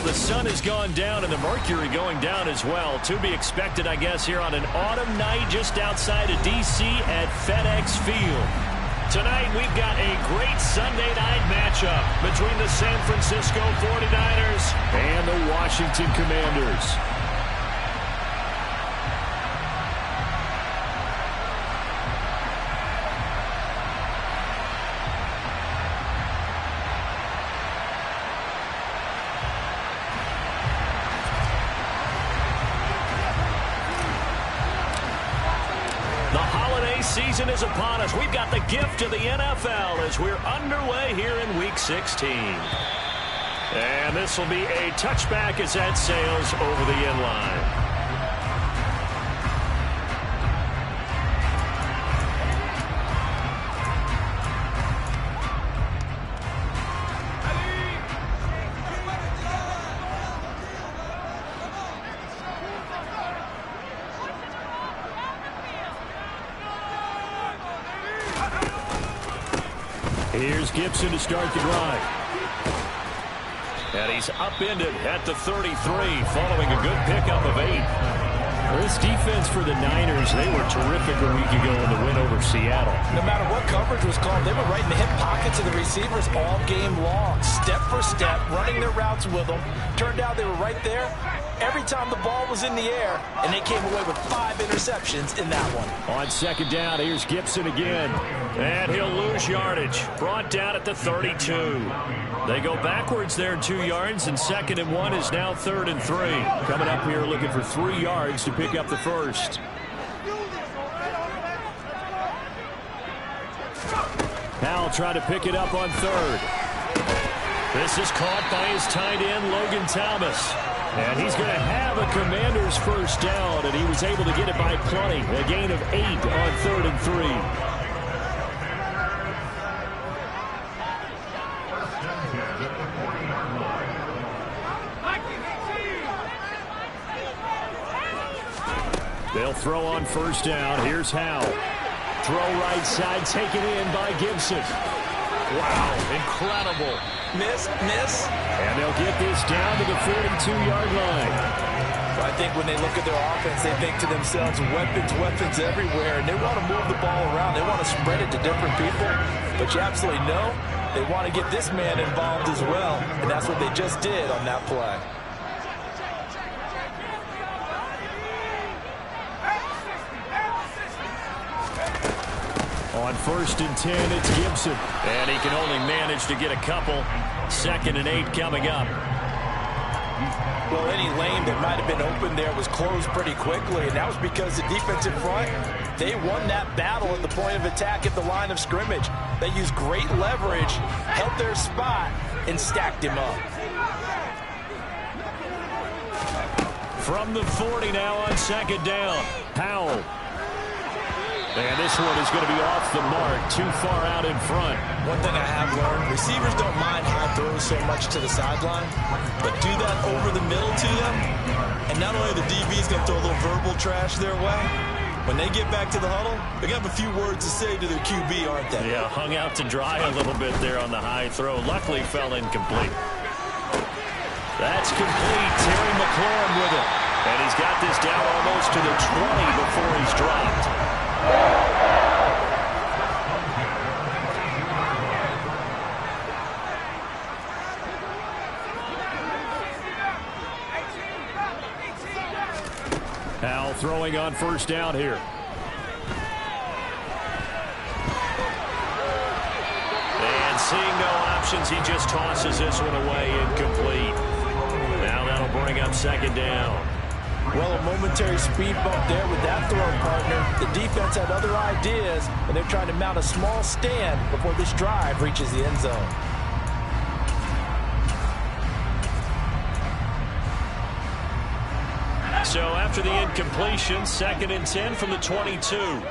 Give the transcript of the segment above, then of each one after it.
the sun has gone down and the mercury going down as well. To be expected, I guess, here on an autumn night just outside of D.C. at FedEx Field. Tonight, we've got a great Sunday night matchup between the San Francisco 49ers and the Washington Commanders. Season is upon us. We've got the gift of the NFL as we're underway here in Week 16. And this will be a touchback as that sails over the end line. Here's Gibson to start the drive. And he's upended at the 33 following a good pickup of 8. This defense for the Niners, they were terrific a week ago in the win over Seattle. No matter what coverage was called, they were right in the hip pockets of the receivers all game long. Step for step, running their routes with them. Turned out they were right there every time the ball was in the air, and they came away with 5 interceptions in that one. On second down, here's Gibson again. And he'll lose yardage. Brought down at the 32. They go backwards there 2 yards, and 2nd and 1 is now 3rd and 3. Coming up here looking for 3 yards to pick up the first. Powell trying to pick it up on 3rd. This is caught by his tight end, Logan Thomas. And he's going to have a Commander's first down, and he was able to get it by plenty. A gain of 8 on 3rd and 3. They'll throw on first down. Here's Howe. Throw right side, taken in by Gibson. Wow, incredible. Miss. And they'll get this down to the 42-yard line. I think when they look at their offense, they think to themselves, weapons everywhere, and they want to move the ball around. They want to spread it to different people. But you absolutely know they want to get this man involved as well, and that's what they just did on that play. On 1st and 10, it's Gibson. And he can only manage to get a couple. 2nd and 8 coming up. Well, any lane that might have been open there was closed pretty quickly, and that was because the defensive front, they won that battle at the point of attack at the line of scrimmage. They used great leverage, held their spot, and stacked him up. From the 40 now on 2nd down. Powell. And this one is going to be off the mark, too far out in front. One thing I have learned, receivers don't mind high throws so much to the sideline, but do that over the middle to them, and not only the DB's going to throw a little verbal trash their way, when they get back to the huddle, they're going to have a few words to say to their QB, aren't they? Yeah, hung out to dry a little bit there on the high throw. Luckily fell incomplete. That's complete. Terry McLaurin with it. And he's got this down almost to the 20 before he's dropped. Powell throwing on first down here. And seeing no options, he just tosses this one away, incomplete. Now that'll bring up 2nd down. Well, a momentary speed bump there with that throwing partner. The defense had other ideas, and they're trying to mount a small stand before this drive reaches the end zone. So after the incompletion, 2nd and 10 from the 22.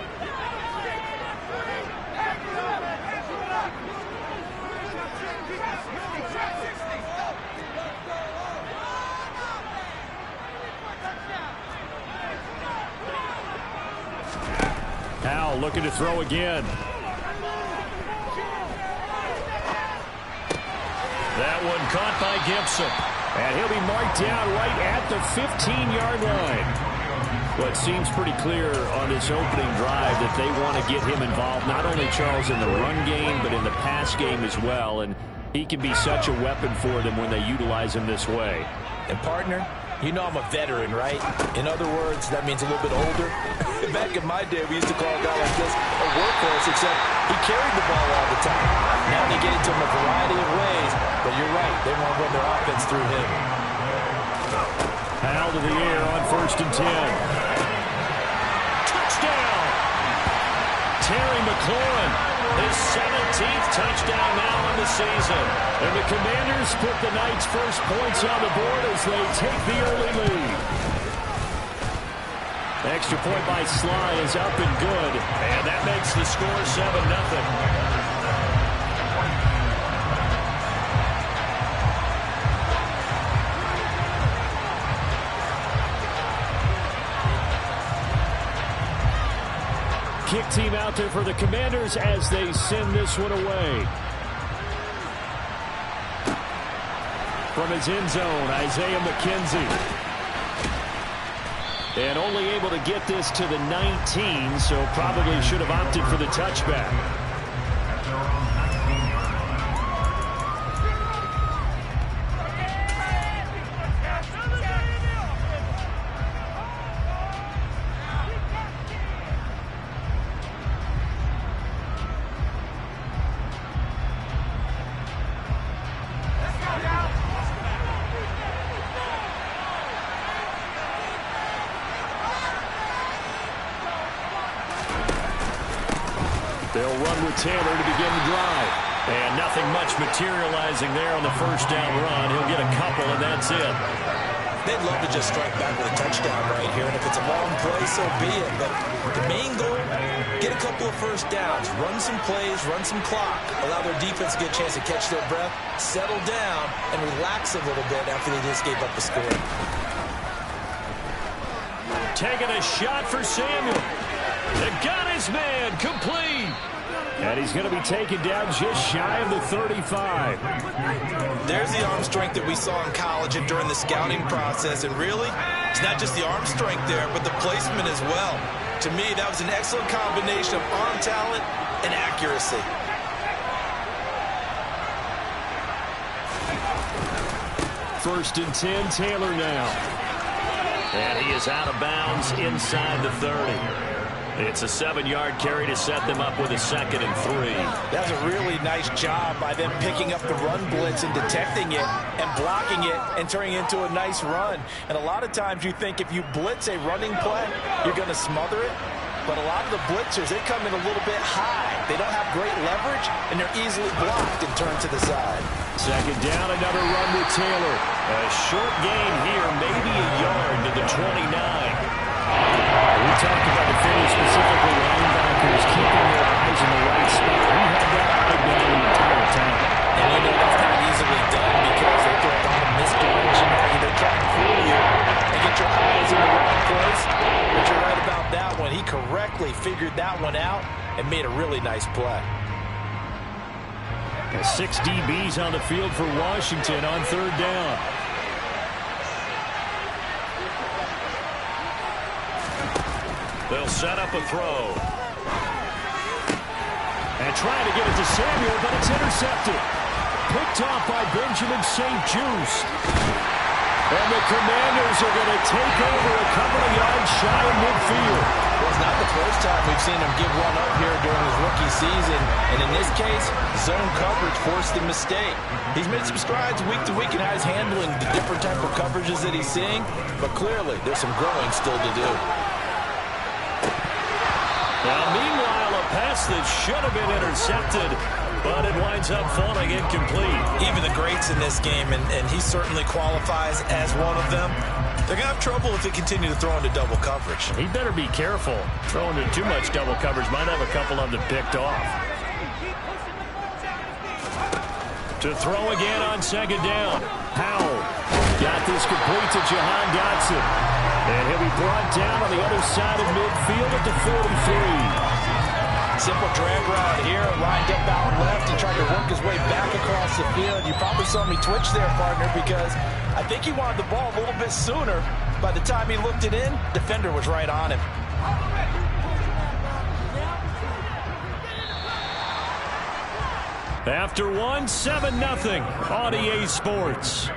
Powell looking to throw again. That one caught by Gibson. And he'll be marked down right at the 15-yard line. Well, it seems pretty clear on this opening drive that they want to get him involved, not only, Charles, in the run game, but in the pass game as well. And he can be such a weapon for them when they utilize him this way. And, partner, you know I'm a veteran, right? In other words, that means a little bit older. Back in my day, we used to call a guy like this a workhorse, except he carried the ball all the time. Now they get it to him a variety of ways, but you're right. They want to run their offense through him. Powell to the air on 1st and 10. Touchdown! Terry McLaurin, his 17th touchdown now on the season. And the Commanders put the Knights' first points on the board as they take the early lead. Extra point by Sly is up and good. And that makes the score 7-0. Kick team out there for the Commanders as they send this one away. From his end zone, Isaiah McKenzie. And only able to get this to the 19, so probably should have opted for the touchback. They'll run with Taylor to begin the drive. And nothing much materializing there on the first down run. He'll get a couple, and that's it. They'd love to just strike back with a touchdown right here. And if it's a long play, so be it. But the main goal, get a couple of first downs. Run some plays, run some clock. Allow their defense to get a chance to catch their breath, settle down, and relax a little bit after they just gave up the score. Taking a shot for Samuel. They got his man, complete. And he's going to be taken down just shy of the 35. There's the arm strength that we saw in college and during the scouting process. And really, it's not just the arm strength there, but the placement as well. To me, that was an excellent combination of arm talent and accuracy. First and 10, Taylor now. And he is out of bounds inside the 30. It's a 7-yard carry to set them up with a 2nd and 3. That was a really nice job by them picking up the run blitz and detecting it and blocking it and turning it into a nice run. And a lot of times you think if you blitz a running play, you're going to smother it. But a lot of the blitzers, they come in a little bit high. They don't have great leverage, and they're easily blocked and turned to the side. 2nd down, another run with Taylor. A short gain here, maybe a yard to the 29. We talked about the Phillies, specifically linebackers, keeping their eyes in the right spot. We had that right down the entire time. And you know that's not easily done because they throw a lot of misdirection at you. They try to fool you and get your eyes in the wrong place. But you're right about that one. He correctly figured that one out and made a really nice play. 6 DBs on the field for Washington on 3rd down. They'll set up a throw. And trying to get it to Samuel, but it's intercepted. Picked off by Benjamin St. Juste. And the Commanders are going to take over a couple of yards shy of midfield. Well, it's not the first time we've seen him give one up here during his rookie season. And in this case, zone coverage forced the mistake. He's made some strides week to week in how he's handling the different type of coverages that he's seeing. But clearly, there's some growing still to do. Now, meanwhile, a pass that should have been intercepted, but it winds up falling incomplete. Even the greats in this game, and he certainly qualifies as one of them, they're going to have trouble if they continue to throw into double coverage. He better be careful. Throwing into too much double coverage might have a couple of them picked off. To throw again on 2nd down. Powell got this complete to Jahan Dotson. And he'll be brought down on the other side of midfield at the 43. Simple drag route here, lined up out left and tried to work his way back across the field. You probably saw me twitch there, partner, because I think he wanted the ball a little bit sooner. By the time he looked it in, defender was right on him. After one, 7-0 on EA Sports.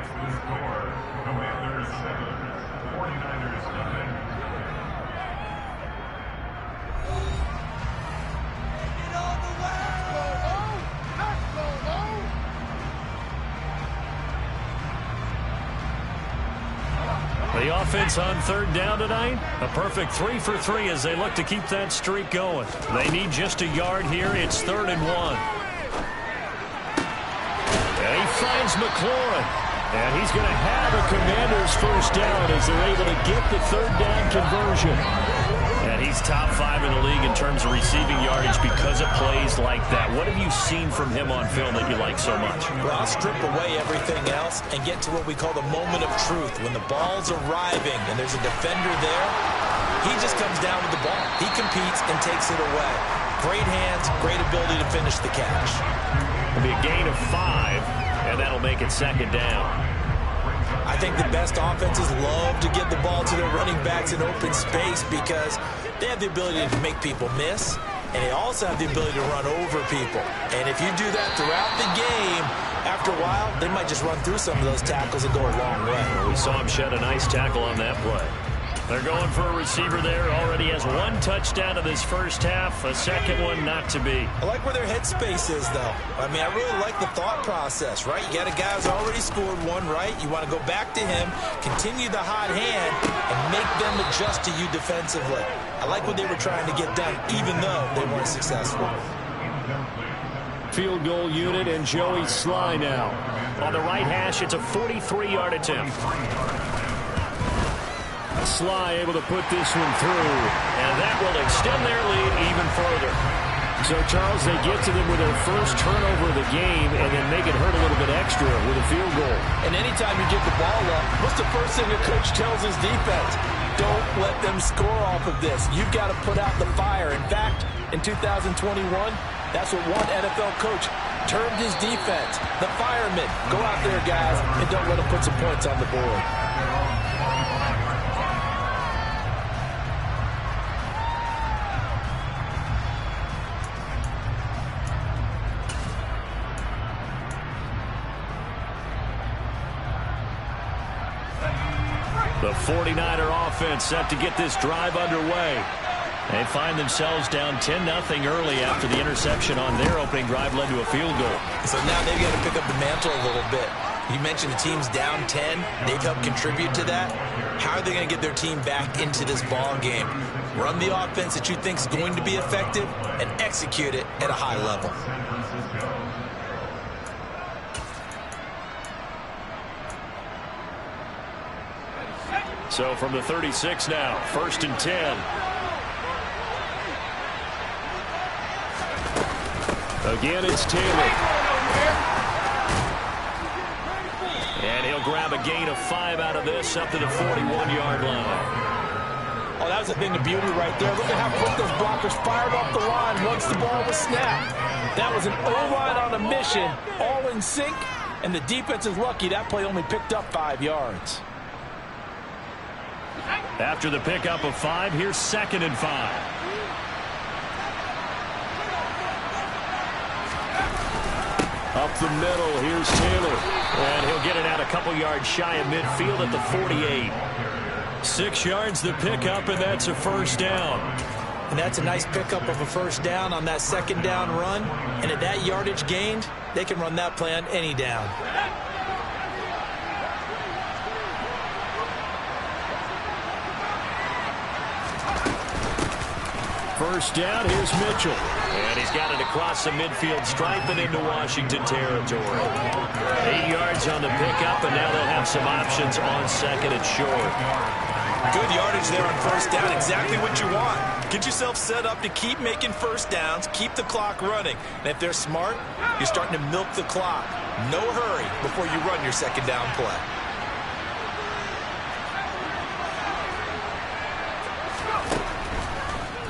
The offense on third down tonight, a perfect 3 for 3 as they look to keep that streak going. They need just a yard here. It's 3rd and 1. And he finds McLaurin. And he's going to have a Commanders first down as they're able to get the 3rd down conversion. And he's top 5 in the league in terms of receiving yardage because of plays like that. What have you seen from him on film that you like so much? Well, I'll strip away everything else and get to what we call the moment of truth. When the ball's arriving and there's a defender there, he just comes down with the ball. He competes and takes it away. Great hands, great ability to finish the catch. It'll be a gain of 5, and that'll make it 2nd down. I think the best offenses love to get the ball to their running backs in open space because they have the ability to make people miss, and they also have the ability to run over people. And if you do that throughout the game, after a while, they might just run through some of those tackles and go a long way. Well, we saw him shed a nice tackle on that play. They're going for a receiver there. Already has 1 touchdown in this first half. A second one not to be. I like where their headspace is, though. I mean, I really like the thought process, right? You got a guy who's already scored 1, right? You want to go back to him, continue the hot hand, and make them adjust to you defensively. I like what they were trying to get done, even though they weren't successful. Field goal unit and Joey Sly now. On the right hash, it's a 43-yard attempt. Sly able to put this one through, and that will extend their lead even further. So, Charles, they get to them with their first turnover of the game and then make it hurt a little bit extra with a field goal. And anytime you get the ball up, what's the first thing a coach tells his defense? Don't let them score off of this. You've got to put out the fire. In fact, in 2021, that's what one NFL coach termed his defense. The firemen. Go out there, guys, and don't let them put some points on the board. The 49er offense set to get this drive underway. They find themselves down 10-0 early after the interception on their opening drive led to a field goal. So now they've got to pick up the mantle a little bit. You mentioned the team's down 10. They've helped contribute to that. How are they going to get their team back into this ball game? Run the offense that you think is going to be effective and execute it at a high level. So from the 36 now, 1st and 10. Again, it's Taylor. And he'll grab a gain of 5 out of this up to the 41-yard line. Oh, that was a thing of beauty right there. Look at how quick those blockers fired off the line once the ball was snapped. That was an O-line on a mission, all in sync, and the defense is lucky that play only picked up 5 yards. After the pickup of 5, here's 2nd and 5. Up the middle, here's Taylor. And he'll get it out a couple yards shy of midfield at the 48. 6 yards the pickup, and that's a first down. And that's a nice pickup of a first down on that 2nd down run. And at that yardage gained, they can run that play on any down. First down, here's Mitchell. And he's got it across the midfield stripe and into Washington territory. 8 yards on the pickup, and now they'll have some options on 2nd and short. Good yardage there on first down. Exactly what you want. Get yourself set up to keep making first downs, keep the clock running. And if they're smart, you're starting to milk the clock. No hurry before you run your 2nd down play.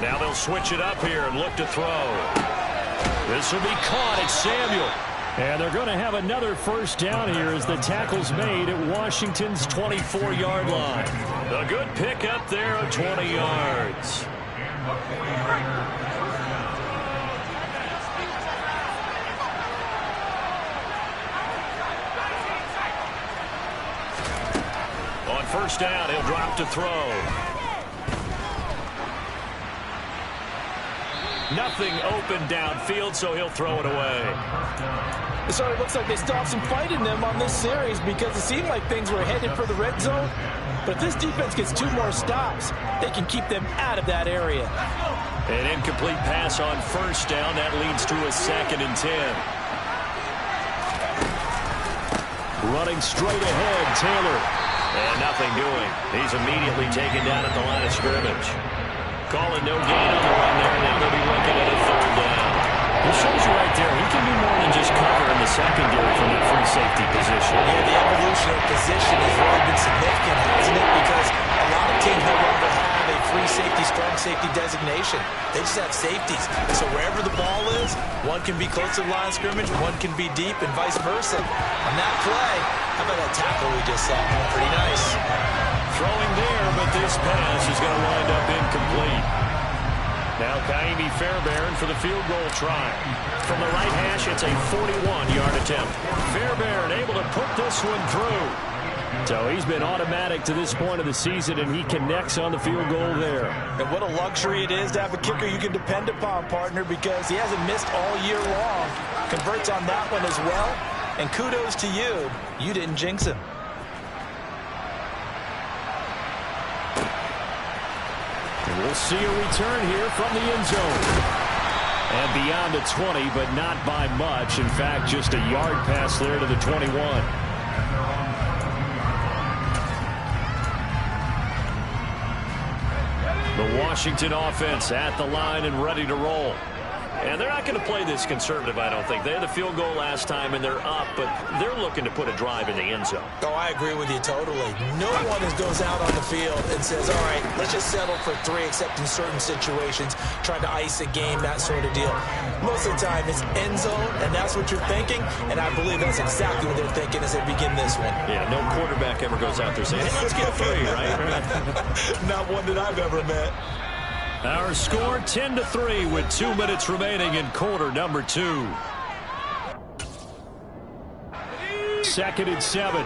Now they'll switch it up here and look to throw. This will be caught. It's Samuel. And they're going to have another first down here as the tackle's made at Washington's 24-yard line. A good pickup there of 20 yards. On first down, he'll drop to throw. Nothing open downfield, so he'll throw it away. So it looks like they still have some fight in them on this series because it seemed like things were headed for the red zone. But if this defense gets 2 more stops, they can keep them out of that area. An incomplete pass on first down. That leads to a 2nd and 10. Running straight ahead, Taylor. And nothing doing. He's immediately taken down at the line of scrimmage. Calling no gain on the run there. Now they'll be looking at a 3rd down. It shows you right there, he can do more than just cover in the secondary from that free safety position. Yeah, the evolution of position has really been significant, hasn't it? Because a lot of teams no longer have a free safety, strong safety designation. They just have safeties. So wherever the ball is, one can be close to the line of scrimmage, one can be deep, and vice versa. On that play, how about that tackle we just saw? Pretty nice. Throwing there, but this pass is going to wind up incomplete. Now Kaimi Fairbairn for the field goal try. From the right hash, it's a 41-yard attempt. Fairbairn able to put this one through. So he's been automatic to this point of the season, and he connects on the field goal there. And what a luxury it is to have a kicker you can depend upon, partner, because he hasn't missed all year long. Converts on that one as well. And kudos to you. You didn't jinx him. We'll see a return here from the end zone. And beyond the 20, but not by much. In fact, just a yard pass there to the 21. The Washington offense at the line and ready to roll. And they're not going to play this conservative, I don't think. They had the field goal last time, and they're up, but they're looking to put a drive in the end zone. Oh, I agree with you totally. No one goes out on the field and says, all right, let's just settle for 3, except in certain situations, trying to ice a game, that sort of deal. Most of the time, it's end zone, and that's what you're thinking, and I believe that's exactly what they're thinking as they begin this one. Yeah, no quarterback ever goes out there saying, hey, let's get 3, right? Not one that I've ever met. Our score 10-3 with 2 minutes remaining in quarter number 2. 2nd and 7.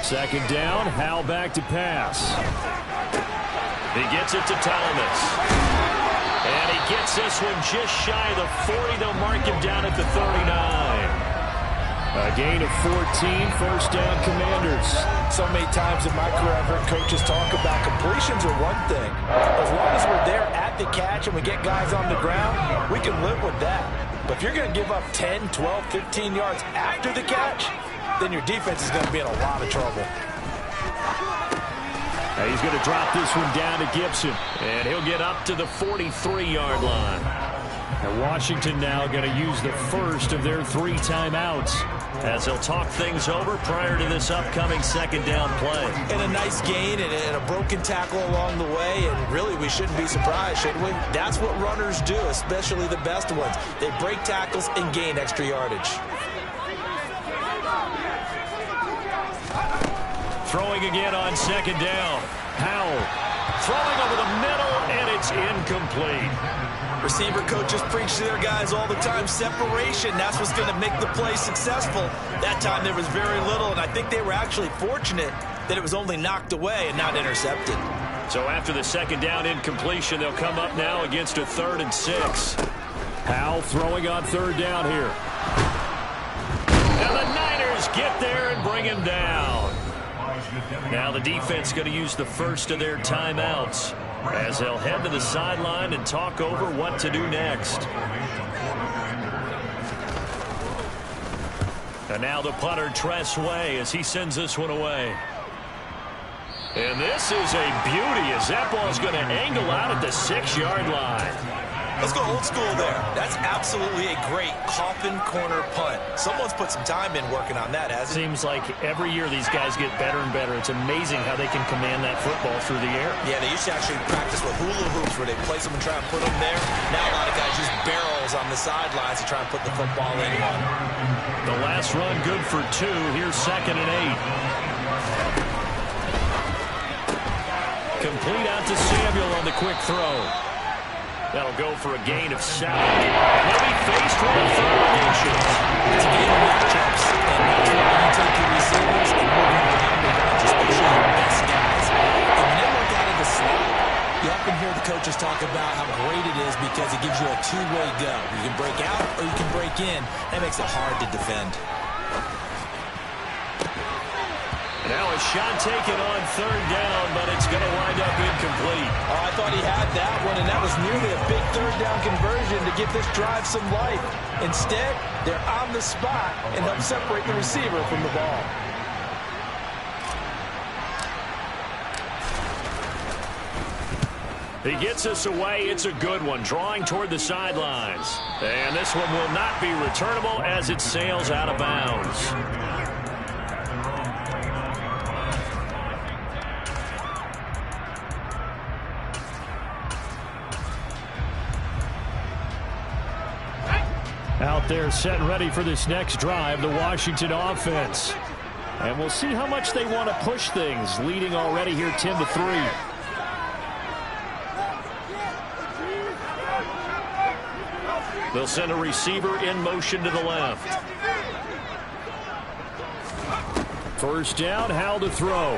Second down, Howell back to pass. He gets it to Thomas. And he gets this one just shy of the 40. They'll mark him down at the 39. A gain of 14, first down Commanders. So many times in my career I've heard coaches talk about completions are one thing. As long as we're there at the catch and we get guys on the ground, we can live with that. But if you're going to give up 10, 12, 15 yards after the catch, then your defense is going to be in a lot of trouble. He's going to drop this one down to Gibson, and he'll get up to the 43-yard line. And Washington now going to use the first of their 3 timeouts as they'll talk things over prior to this upcoming second down play. And a nice gain and a broken tackle along the way, and really we shouldn't be surprised, should we? That's what runners do, especially the best ones. They break tackles and gain extra yardage. Throwing again on second down. Howell throwing over the middle, and it's incomplete. Receiver coaches preach to their guys all the time. Separation, that's what's going to make the play successful. That time there was very little, and I think they were actually fortunate that it was only knocked away and not intercepted. So after the second down incompletion, they'll come up now against a 3rd and 6. Howell throwing on 3rd down here. And the Niners get there and bring him down. Now the defense going to use the first of their timeouts as they'll head to the sideline and talk over what to do next. And now the punter, Tress Way, as he sends this one away. And this is a beauty as that ball is going to angle out at the 6-yard line. Let's go old school there. That's absolutely a great coffin corner punt. Someone's put some time in working on that, hasn't it? Seems like every year these guys get better and better. It's amazing how they can command that football through the air. Yeah, they used to actually practice with hula hoops where they place them and try and put them there. Now a lot of guys use barrels on the sidelines to try and put the football in one. The last run good for 2. Here's 2nd and 8. Complete out to Samuel on the quick throw. That'll go for a gain of 7. He'll be faced with a third and inches. It's a game of matchups, and that's why you take your receivers and move them around the bunch, especially your best guys. And when they work out of the slot, you often hear the coaches talk about how great it is because it gives you a two-way go. You can break out or you can break in. That makes it hard to defend. Now a shot taken on 3rd down, but it's going to wind up incomplete. Oh, I thought he had that one, and that was nearly a big 3rd down conversion to give this drive some life. Instead, they're on the spot and help separate the receiver from the ball. He gets us away. It's a good one, drawing toward the sidelines. And this one will not be returnable as it sails out of bounds. Out there set and ready for this next drive, the Washington offense. And we'll see how much they want to push things, leading already here 10-3. They'll send a receiver in motion to the left. 1st down, Howell to throw.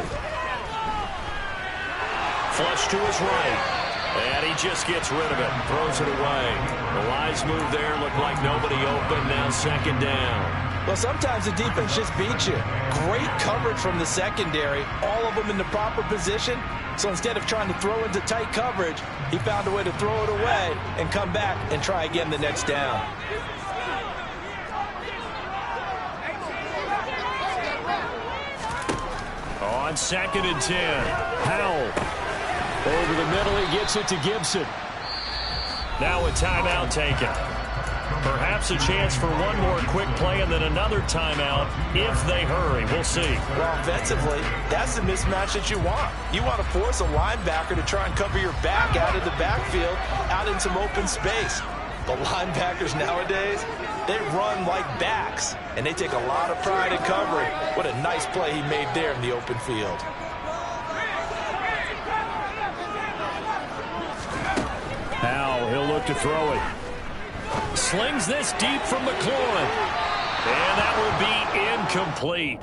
Flush to his right. And he just gets rid of it, throws it away. The wise move there, looked like nobody open, now 2nd down. Well, sometimes the defense just beats you. Great coverage from the secondary, all of them in the proper position. So instead of trying to throw into tight coverage, he found a way to throw it away and come back and try again the next down. On 2nd and 10, Howell. Over the middle, he gets it to Gibson. Now a timeout taken. Perhaps a chance for one more quick play and then another timeout if they hurry. We'll see. Well, offensively, that's the mismatch that you want. You want to force a linebacker to try and cover your back out of the backfield, out in some open space. The linebackers nowadays, they run like backs, and they take a lot of pride in covering. What a nice play he made there in the open field. Now he'll look to throw it. Slings this deep from McLaurin. And that will be incomplete.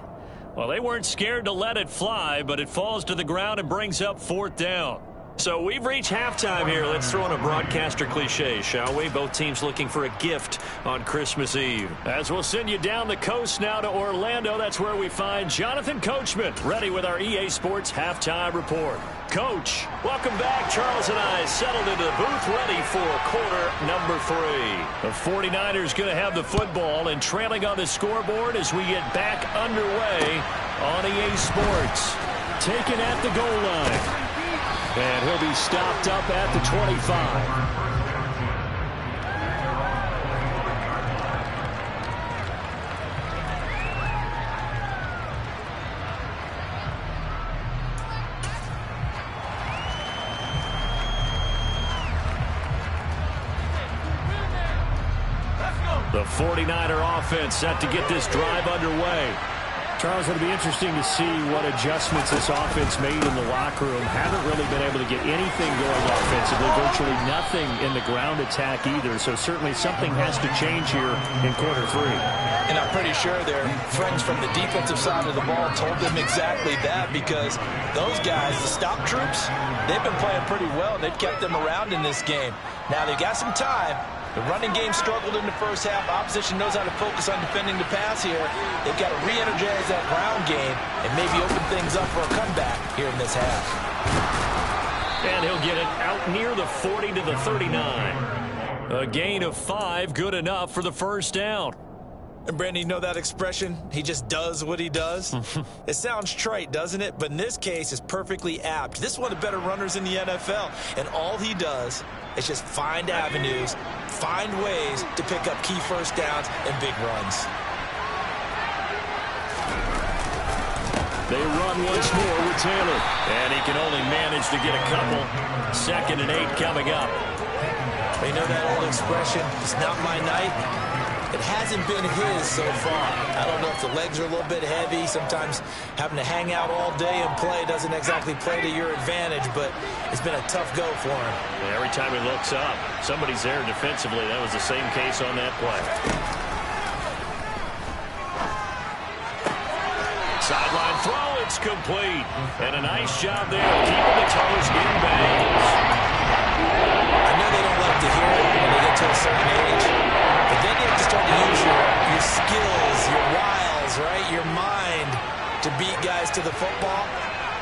Well, they weren't scared to let it fly, but it falls to the ground and brings up 4th down. So we've reached halftime here. Let's throw in a broadcaster cliche, shall we? Both teams looking for a gift on Christmas Eve. As we'll send you down the coast now to Orlando, that's where we find Jonathan Coachman, ready with our EA Sports Halftime Report. Coach, welcome back. Charles and I settled into the booth, ready for quarter number 3. The 49ers going to have the football and trailing on the scoreboard as we get back underway on EA Sports. Taken at the goal line. And he'll be stopped up at the 25. The 49er offense set to get this drive underway. Charles, it'll be interesting to see what adjustments this offense made in the locker room. Haven't really been able to get anything going offensively, virtually nothing in the ground attack either. So certainly something has to change here in quarter 3. And I'm pretty sure their friends from the defensive side of the ball told them exactly that, because those guys, the stop troops, they've been playing pretty well. They've kept them around in this game. Now they've got some time. The running game struggled in the first half. Opposition knows how to focus on defending the pass here. They've got to re-energize that ground game and maybe open things up for a comeback here in this half. And he'll get it out near the 40 to the 39. A gain of 5, good enough for the 1st down. And Brandon, you know that expression? He just does what he does? It sounds trite, doesn't it? But in this case, it's perfectly apt. This is one of the better runners in the NFL. And all he does is just find avenues, find ways to pick up key first downs and big runs. They run once more with Taylor, and he can only manage to get a couple. 2nd and 8 coming up. You know that old expression, it's not my night? It hasn't been his so far. I don't know if the legs are a little bit heavy. Sometimes having to hang out all day and play doesn't exactly play to your advantage, but it's been a tough go for him. And every time he looks up, somebody's there defensively. That was the same case on that play. Sideline throw, it's complete. And a nice job there, keeping the toes in bounds. I know they don't like to hear it when they get to a certain age, but then you have to start to use your skills, your wiles, right? Your mind to beat guys to the football.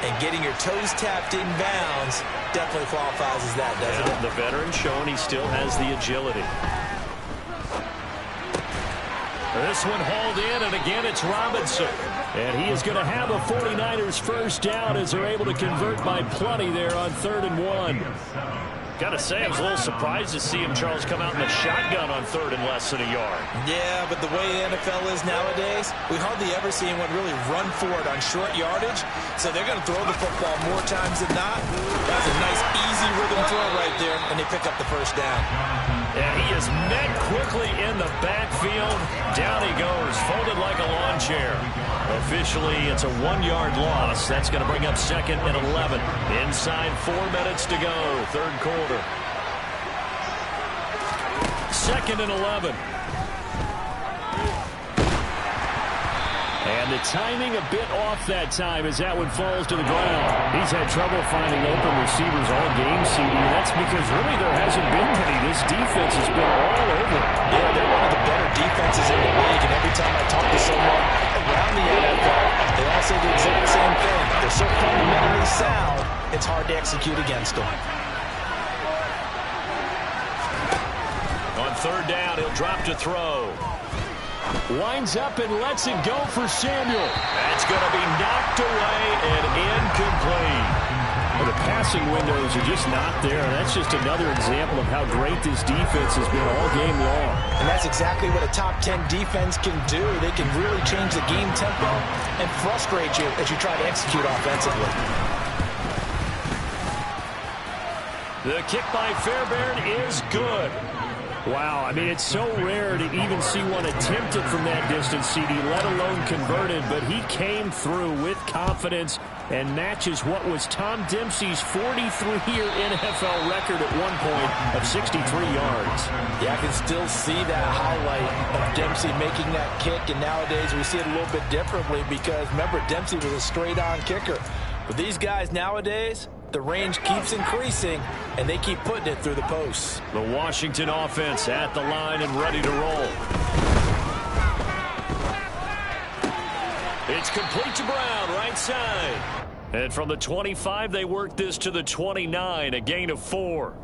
And getting your toes tapped in bounds definitely qualifies as that, doesn't it? The veteran showing he still has the agility. This one hauled in, and again it's Robinson. And he is going to have a 49ers first down as they're able to convert by plenty there on 3rd and 1. Got to say, I was a little surprised to see him, Charles, come out in the shotgun on 3rd and less than a yard. Yeah, but the way the NFL is nowadays, we hardly ever see anyone really run for it on short yardage. So they're going to throw the football more times than not. That was a nice, easy rhythm throw right there, and they pick up the first down. And he is met quickly in the backfield. Down he goes, folded like a lawn chair. Officially, it's a 1-yard loss. That's going to bring up 2nd and 11. Inside 4 minutes to go, 3rd quarter. 2nd and 11. And the timing a bit off that time as that one falls to the ground. He's had trouble finding open receivers all game, CD. That's because really there hasn't been many. This defense has been all over. Yeah, they're one of the better defenses in the league, and every time I talk to someone around the NFL, they all say the exact same thing. They're so fundamentally sound, it's hard to execute against them. On 3rd down, he'll drop to throw. Winds up and lets it go for Samuel. That's going to be knocked away and incomplete. Well, the passing windows are just not there. That's just another example of how great this defense has been all game long. And that's exactly what a top 10 defense can do. They can really change the game tempo and frustrate you as you try to execute offensively. The kick by Fairbairn is good. Wow, I mean, it's so rare to even see one attempted from that distance, CD, let alone converted, but he came through with confidence and matches what was Tom Dempsey's 43-year NFL record at one point of 63 yards. Yeah, I can still see that highlight of Dempsey making that kick, and nowadays we see it a little bit differently because, remember, Dempsey was a straight-on kicker. But these guys nowadays, the range keeps increasing, and they keep putting it through the posts. The Washington offense at the line and ready to roll. It's complete to Brown, right side. And from the 25, they work this to the 29, a gain of 4.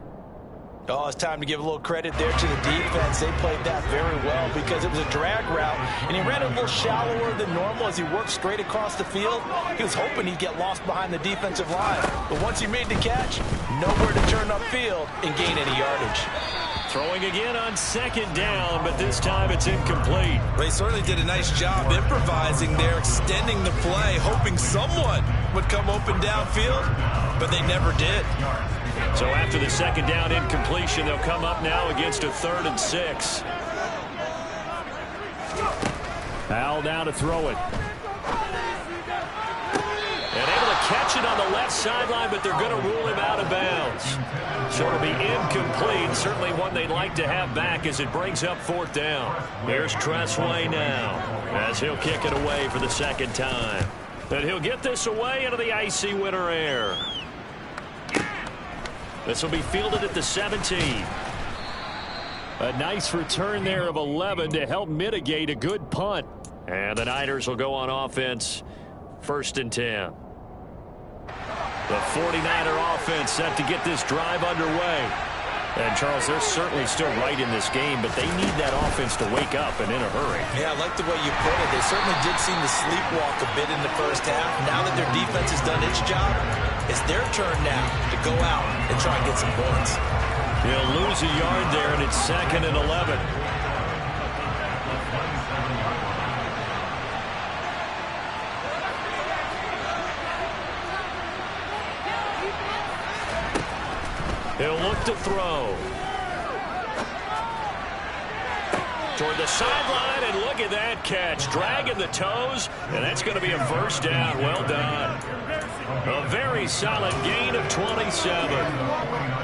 Oh, it's time to give a little credit there to the defense. They played that very well because it was a drag route, and he ran a little shallower than normal as he worked straight across the field. He was hoping he'd get lost behind the defensive line, but once he made the catch, nowhere to turn upfield and gain any yardage. Throwing again on 2nd down, but this time it's incomplete. They certainly did a nice job improvising there, extending the play, hoping someone would come open downfield, but they never did. So after the 2nd down incompletion, they'll come up now against a 3rd and 6. Al now to throw it. And able to catch it on the left sideline, but they're going to rule him out of bounds. So it'll be incomplete. Certainly one they'd like to have back as it brings up 4th down. Here's Tressway now as he'll kick it away for the 2nd time. And he'll get this away into the icy winter air. This will be fielded at the 17. A nice return there of 11 to help mitigate a good punt. And the Niners will go on offense, 1st and 10. The 49er offense set to get this drive underway. And, Charles, they're certainly still right in this game, but they need that offense to wake up and in a hurry. Yeah, I like the way you put it. They certainly did seem to sleepwalk a bit in the first half. Now that their defense has done its job, it's their turn now to go out and try and get some points. He'll lose a yard there, and it's 2nd and 11. He'll look to throw. Toward the sideline, and look at that catch. Dragging the toes, and that's going to be a first down. Well done. A very solid gain of 27.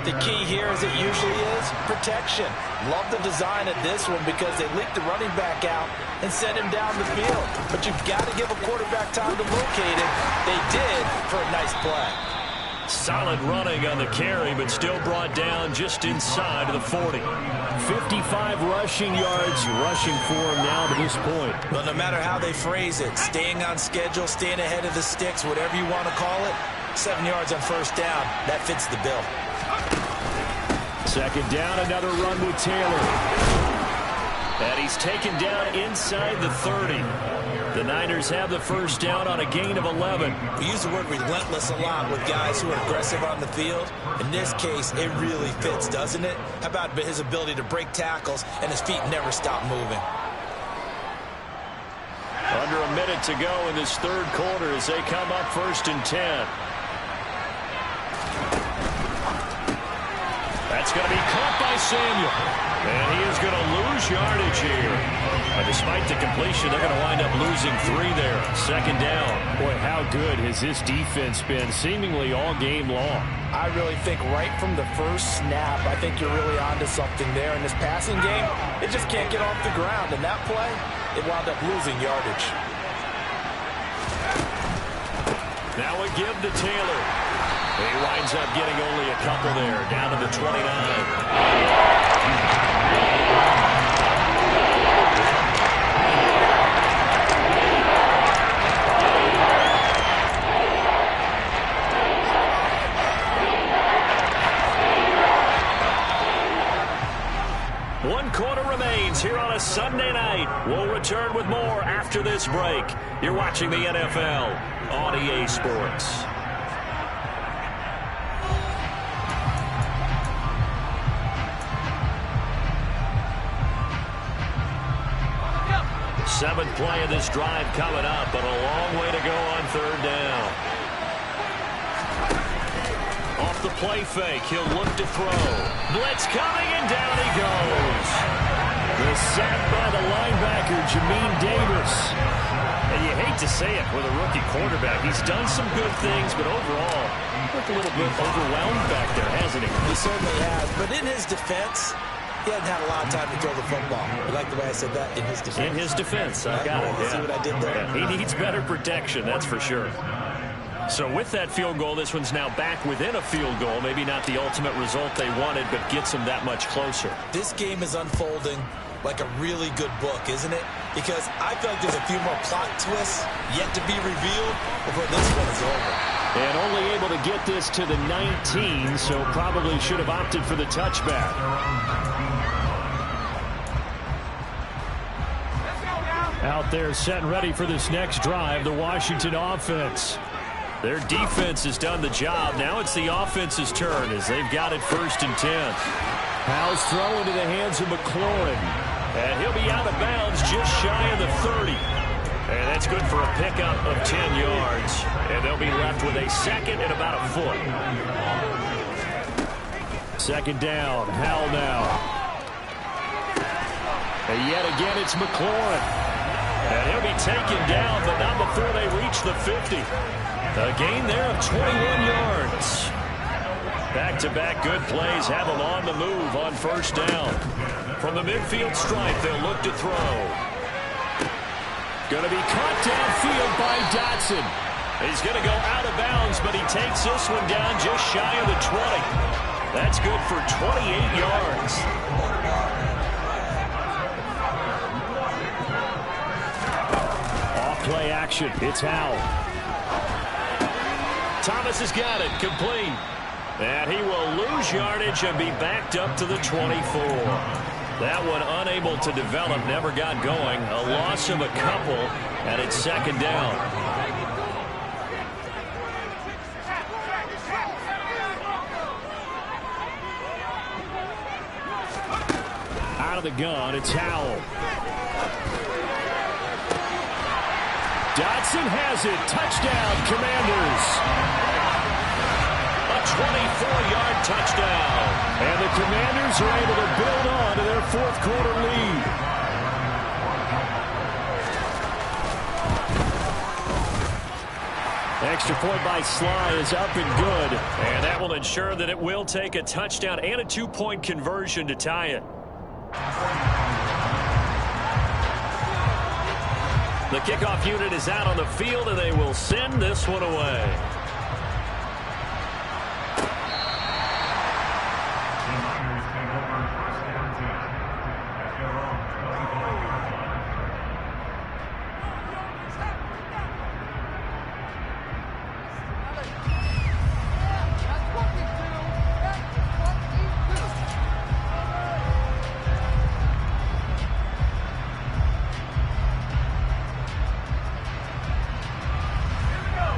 The key here, as it usually is, protection. Love the design of this one because they leaked the running back out and sent him down the field. But you've got to give a quarterback time to locate him. They did for a nice play. Solid running on the carry, but still brought down just inside of the 40. 55 rushing yards rushing for him now to this point. But no matter how they phrase it, staying on schedule, staying ahead of the sticks, whatever you want to call it, 7 yards on first down, that fits the bill. 2nd down, another run with Taylor. And he's taken down inside the 30. The Niners have the first down on a gain of 11. We use the word relentless a lot with guys who are aggressive on the field. In this case, it really fits, doesn't it? How about his ability to break tackles and his feet never stop moving? Under a minute to go in this 3rd quarter as they come up 1st and 10. That's going to be caught by Samuel. And he is going to lose yardage here. And despite the completion, they're going to wind up losing 3 there. 2nd down. Boy, how good has this defense been seemingly all game long? I really think right from the first snap, I think you're really onto something there. In this passing game, it just can't get off the ground. And that play, it wound up losing yardage. Now a give to Taylor. He winds up getting only a couple there, down to the 29. One quarter remains here on a Sunday night. We'll return with more after this break. You're watching the NFL on EA Sports. Seventh play of this drive coming up, but a long way to go on 3rd down. Off the play fake, he'll look to throw. Blitz coming, and down he goes. The sack by the linebacker, Jamin Davis. And you hate to say it with a rookie quarterback. He's done some good things, but overall, looked a little bit overwhelmed back there, hasn't he? He certainly has, but in his defense, he hasn't had a lot of time to throw the football. You like the way I said that? In his defense. In his defense. I got it. Yeah. See what I did there? Yeah. He needs better protection, that's for sure. So with that field goal, this one's now back within a field goal. Maybe not the ultimate result they wanted, but gets them that much closer. This game is unfolding like a really good book, isn't it? Because I feel like there's a few more plot twists yet to be revealed before this one is over. And only able to get this to the 19, so probably should have opted for the touchback. Out there set and ready for this next drive, the Washington offense. Their defense has done the job. Now it's the offense's turn as they've got it 1st and 10. Powell's throw into the hands of McLaurin. And he'll be out of bounds just shy of the 30. And that's good for a pickup of 10 yards. And they'll be left with a 2nd and about a foot. 2nd down, Howell now. And yet again it's McLaurin. And he'll be taken down, but not before they reach the 50. A gain there of 21 yards. Back-to-back good plays have them on the move on 1st down. From the midfield stripe, they'll look to throw. Going to be caught downfield by Dotson. He's going to go out of bounds, but he takes this one down just shy of the 20. That's good for 28 yards. Off-play action. It's Howell. Thomas has got it. Complete. And he will lose yardage and be backed up to the 24. That one unable to develop, never got going. A loss of a couple, and it's 2nd down. out of the gun. It's Howell. Dotson has it. Touchdown, Commanders. A 24-yard touchdown. And the Commanders are able to build on to their fourth quarter lead. Extra point by Sly is up and good. And that will ensure that it will take a touchdown and a two-point conversion to tie it. The kickoff unit is out on the field, and they will send this one away.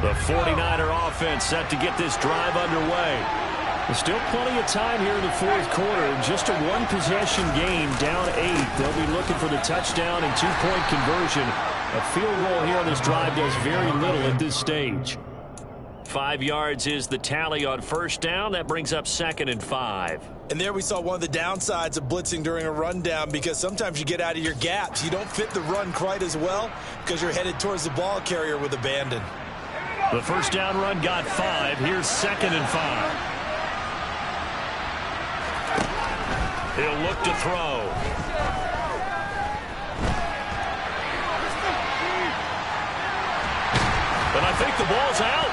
The 49er offense set to get this drive underway. There's still plenty of time here in the fourth quarter. Just a one-possession game, down 8. They'll be looking for the touchdown and two-point conversion. A field goal here on this drive does very little at this stage. 5 yards is the tally on first down. That brings up 2nd and 5. And there we saw one of the downsides of blitzing during a rundown, because sometimes you get out of your gaps. You don't fit the run quite as well because you're headed towards the ball carrier with abandon. The first down run got 5. Here's 2nd and 5. He'll look to throw. But I think the ball's out.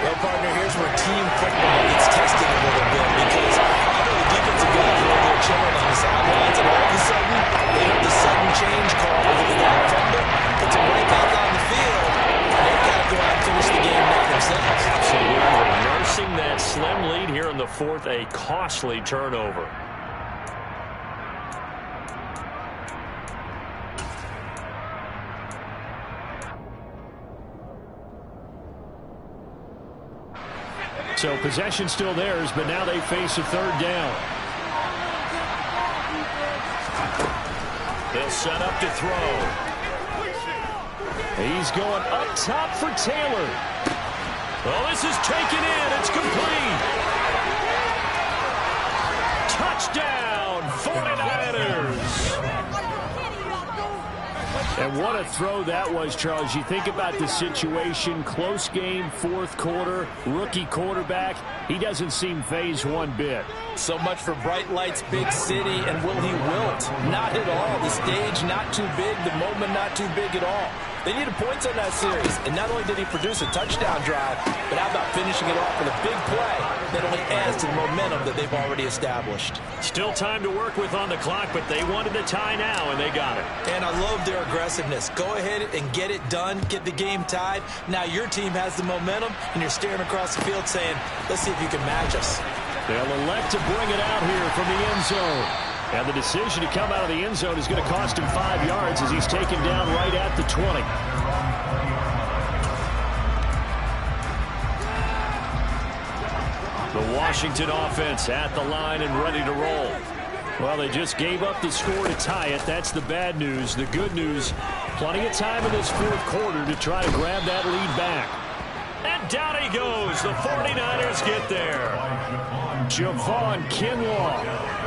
Well, partner, here's where team football gets tested a little bit, because I know the defensive guys are over chilling on the sidelines, and all of a sudden, they have the sudden change call over the back fumble, puts them right back on the field. They've got to go out and finish the game now themselves. Absolutely. Nursing that slim lead here in the fourth, a costly turnover. So possession still theirs, but now they face a third down. They'll set up to throw. He's going up top for Taylor. Well, this is taken in. It's complete. Touchdown, 49ers. And what a throw that was, Charles. You think about the situation, close game, fourth quarter, rookie quarterback. He doesn't seem fazed one bit. So much for bright lights, big city, and will he wilt? Not at all. The stage not too big, the moment not too big at all. They needed points on that series, and not only did he produce a touchdown drive, but how about finishing it off with a big play that only adds to the momentum that they've already established. Still time to work with on the clock, but they wanted the tie now, and they got it. And I love their aggressiveness. Go ahead and get it done, get the game tied. Now your team has the momentum, and you're staring across the field saying, let's see if you can match us. They'll elect to bring it out here from the end zone. And the decision to come out of the end zone is going to cost him 5 yards as he's taken down right at the 20. The Washington offense at the line and ready to roll. Well, they just gave up the score to tie it. That's the bad news. The good news, plenty of time in this fourth quarter to try to grab that lead back. And down he goes. The 49ers get there. Javon Kinlaw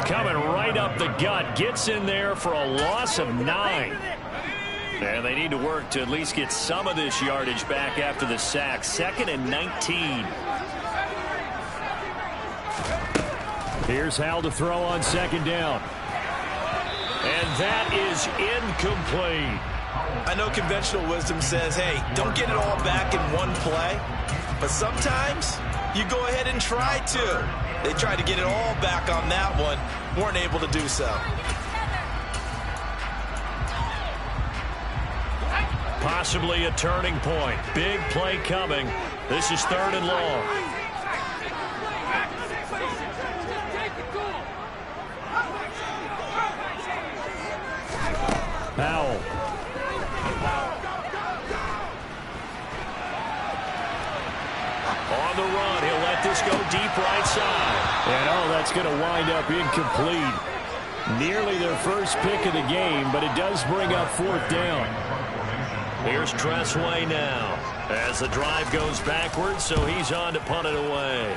coming right up the gut. Gets in there for a loss of 9. And they need to work to at least get some of this yardage back after the sack. 2nd and 19. Here's Hal to throw on 2nd down. And that is incomplete. I know conventional wisdom says, hey, don't get it all back in one play. But sometimes you go ahead and try to. They tried to get it all back on that one. Weren't able to do so. Possibly a turning point. Big play coming. This is 3rd and long. Powell. On the run, he'll let this go deep right side. And, oh, that's going to wind up incomplete. Nearly their first pick of the game, but it does bring up fourth down. Here's Tressway now as the drive goes backwards, so he's on to punt it away.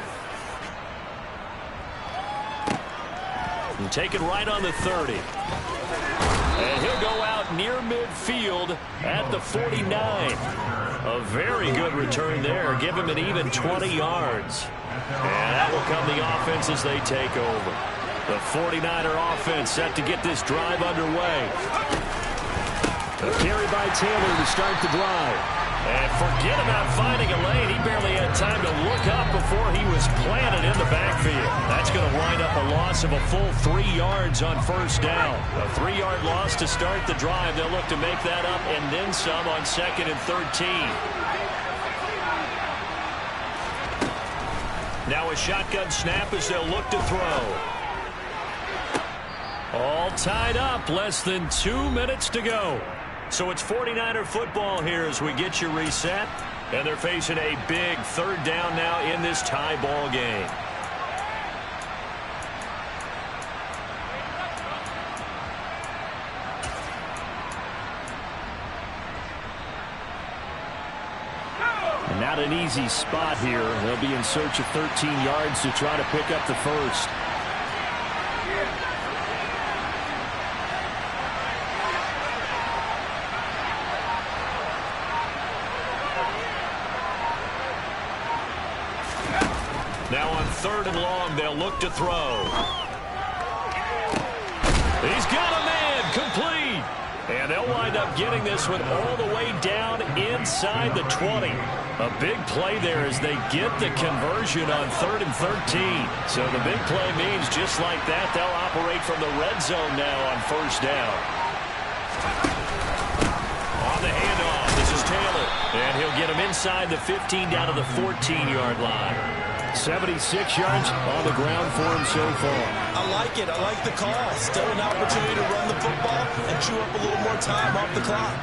And take it right on the 30. And he'll go out near midfield at the 49. A very good return there. Give him an even 20 yards. And that will come the offense as they take over. The 49er offense set to get this drive underway. A carry by Taylor to start the drive. And forget about finding a lane. He barely had time to look up before he was planted in the backfield. That's going to wind up a loss of a full 3 yards on first down. A 3-yard loss to start the drive. They'll look to make that up and then some on 2nd and 13. Now a shotgun snap as they'll look to throw. All tied up. Less than 2 minutes to go. So it's 49er football here as we get you reset. And they're facing a big third down now in this tie ball game. And not an easy spot here. They'll be in search of 13 yards to try to pick up the first. Now on 3rd and long, they'll look to throw. He's got a man, complete. And they'll wind up getting this one all the way down inside the 20. A big play there as they get the conversion on 3rd and 13. So the big play means just like that, they'll operate from the red zone now on first down. On the handoff, this is Taylor. And he'll get him inside the 15 down to the 14-yard line. 76 yards on the ground for him so far. I like it. I like the call. Still an opportunity to run the football and chew up a little more time off the clock.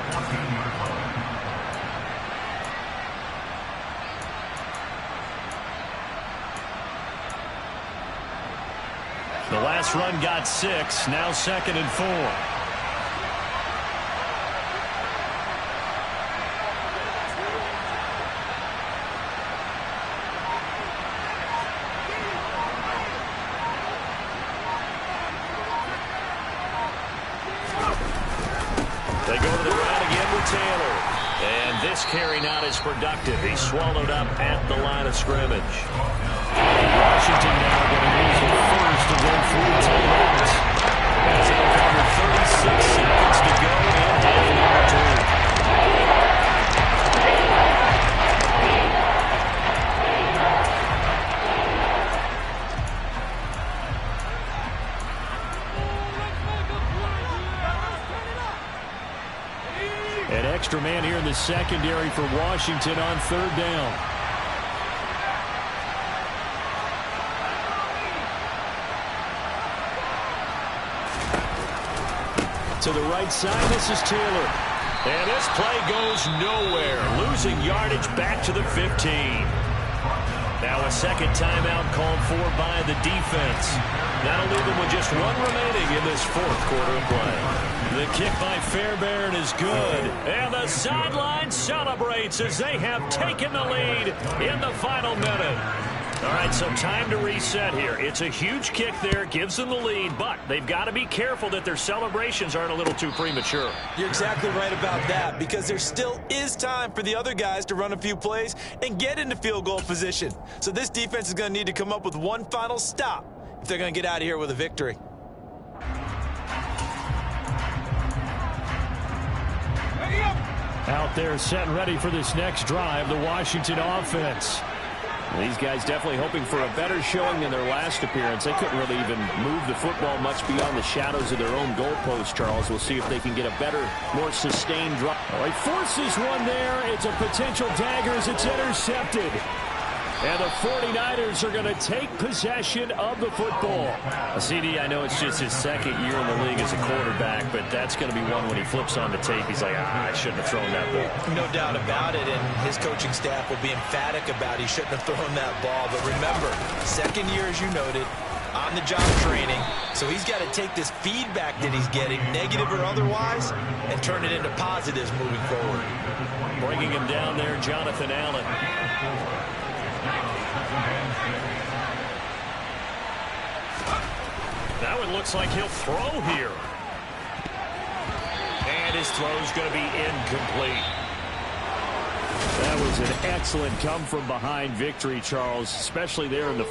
The last run got 6. Now 2nd and 4. They go to the ground again with Taylor. And this carry not as productive. He's swallowed up at the line of scrimmage. Washington now going to use the first to go through timeouts. As they cover 36 seconds to go in half number 2. An extra man here in the secondary for Washington on 3rd down. To the right side, this is Taylor. And this play goes nowhere. Losing yardage back to the 15. Now a second timeout called for by the defense. That'll leave them with just 1 remaining in this 4th quarter of play. The kick by Fairbairn is good. And the sideline celebrates as they have taken the lead in the final minute. All right, so time to reset here. It's a huge kick there, gives them the lead, but they've got to be careful that their celebrations aren't a little too premature. You're exactly right about that, because there still is time for the other guys to run a few plays and get into field goal position. So this defense is going to need to come up with one final stop if they're going to get out of here with a victory. Out there set and ready for this next drive, the Washington offense. These guys definitely hoping for a better showing than their last appearance. They couldn't really even move the football much beyond the shadows of their own goalpost, Charles. We'll see if they can get a better, more sustained drive. Oh, he forces one there. It's a potential dagger as it's intercepted. And the 49ers are going to take possession of the football. CD, I know it's just his 2nd year in the league as a quarterback, but that's going to be one when he flips on the tape. He's like, I shouldn't have thrown that ball. No doubt about it, and his coaching staff will be emphatic about he shouldn't have thrown that ball. But remember, 2nd year, as you noted, on-the-job training. So he's got to take this feedback that he's getting, negative or otherwise, and turn it into positives moving forward. Bringing him down there, Jonathan Allen. Now it looks like he'll throw here. And his throw's going to be incomplete. That was an excellent come-from-behind victory, Charles, especially there in the